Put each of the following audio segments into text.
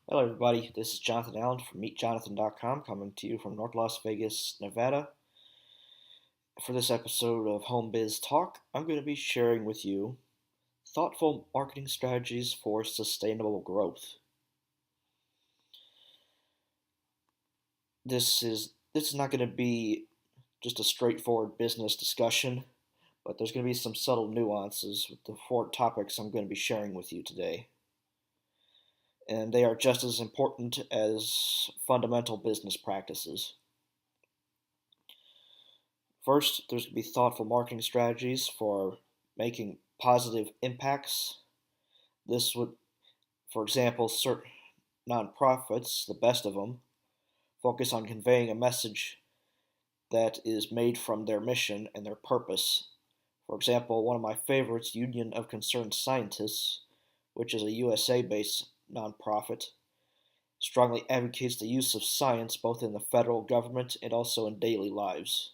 Hello, everybody. This is Jonathan Allen from MeetJonathan.com coming to you from North Las Vegas, Nevada. For this episode of Home Biz Talk, I'm going to be sharing with you thoughtful marketing strategies for sustainable growth. This is not going to be just a straightforward business discussion, but there's going to be some subtle nuances with the four topics I'm going to be sharing with you today. And they are just as important as fundamental business practices. First, there's going to be thoughtful marketing strategies for making positive impacts. This would, for example, certain nonprofits, the best of them, focus on conveying a message that is made from their mission and their purpose. For example, one of my favorites, Union of Concerned Scientists, which is a USA-based nonprofit, strongly advocates the use of science both in the federal government and also in daily lives.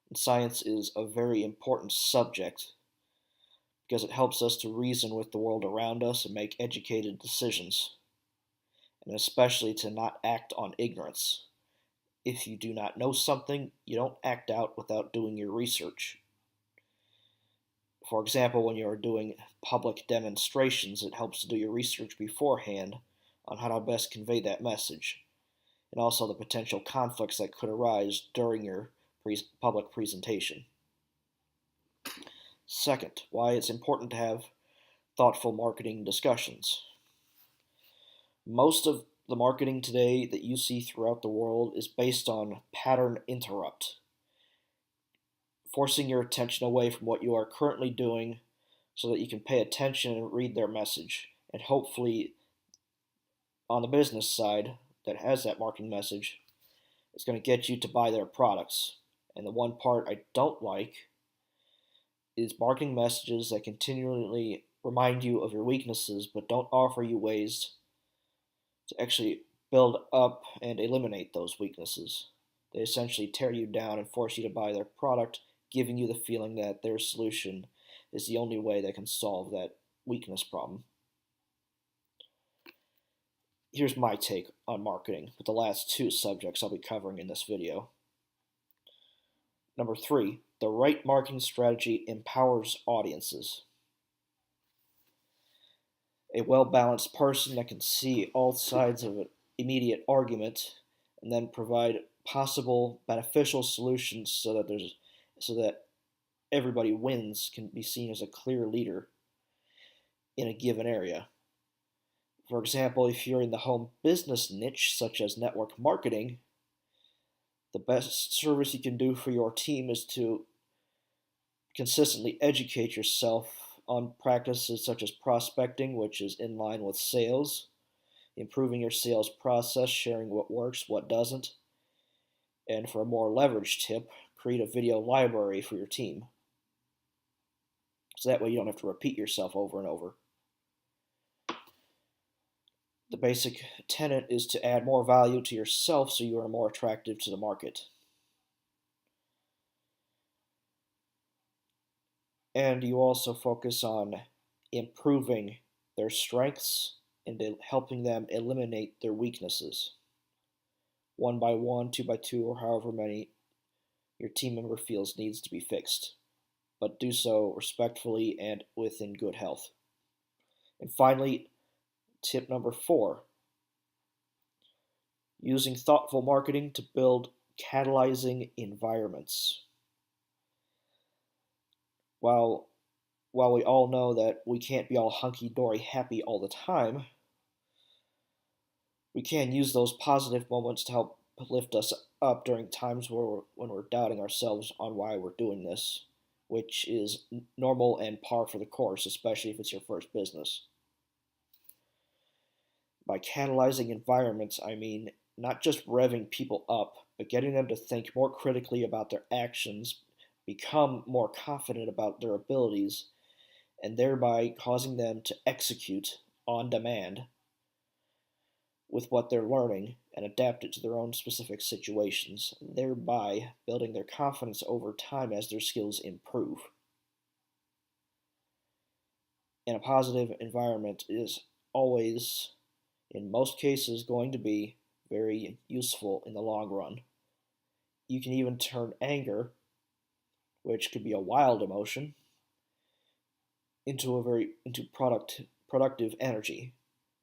And science is a very important subject because it helps us to reason with the world around us and make educated decisions, and especially to not act on ignorance. If you do not know something, you don't act out without doing your research. For example, when you are doing public demonstrations, it helps to do your research beforehand on how to best convey that message, and also the potential conflicts that could arise during your public presentation. Second, why it's important to have thoughtful marketing discussions. Most of the marketing today that you see throughout the world is based on pattern interrupt, forcing your attention away from what you are currently doing so that you can pay attention and read their message. And hopefully, on the business side that has that marketing message, it's going to get you to buy their products. And the one part I don't like is marketing messages that continually remind you of your weaknesses but don't offer you ways to actually build up and eliminate those weaknesses. They essentially tear you down and force you to buy their product, giving you the feeling that their solution is the only way that can solve that weakness problem. Here's my take on marketing with the last two subjects I'll be covering in this video. Number 3, the right marketing strategy empowers audiences. A well-balanced person that can see all sides of an immediate argument and then provide possible beneficial solutions so that everybody wins can be seen as a clear leader in a given area. For example, if you're in the home business niche, such as network marketing, the best service you can do for your team is to consistently educate yourself on practices such as prospecting, which is in line with sales, improving your sales process, sharing what works, what doesn't, and for a more leveraged tip, create a video library for your team. So that way you don't have to repeat yourself over and over. The basic tenet is to add more value to yourself so you are more attractive to the market. And you also focus on improving their strengths and helping them eliminate their weaknesses. 1 by 1, 2 by 2, or however many your team member feels needs to be fixed, but do so respectfully and within good health. And finally, tip number 4, using thoughtful marketing to build catalyzing environments. While we all know that we can't be all hunky-dory happy all the time, we can use those positive moments to help lift us up during times when we're doubting ourselves on why we're doing this, which is normal and par for the course, especially if it's your first business. By catalyzing environments, I mean not just revving people up, but getting them to think more critically about their actions, become more confident about their abilities, and thereby causing them to execute on demand with what they're learning and adapt it to their own specific situations, thereby building their confidence over time as their skills improve. And a positive environment is always in most cases going to be very useful in the long run. You can even turn anger, which could be a wild emotion, into productive energy.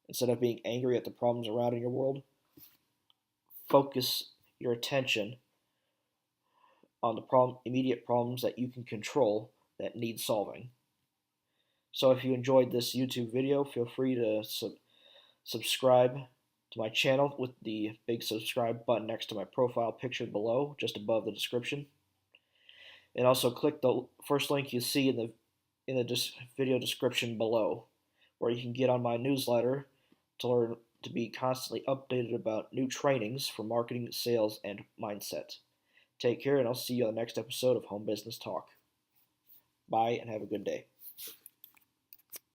Instead of being angry at the problems around in your world, focus your attention on the immediate problems that you can control that need solving. So if you enjoyed this YouTube video, feel free to subscribe to my channel with the big subscribe button next to my profile picture below, just above the description. And also click the first link you see in the video description below, where you can get on my newsletter to be constantly updated about new trainings for marketing, sales, and mindset. Take care, and I'll see you on the next episode of Home Business Talk. Bye, and have a good day.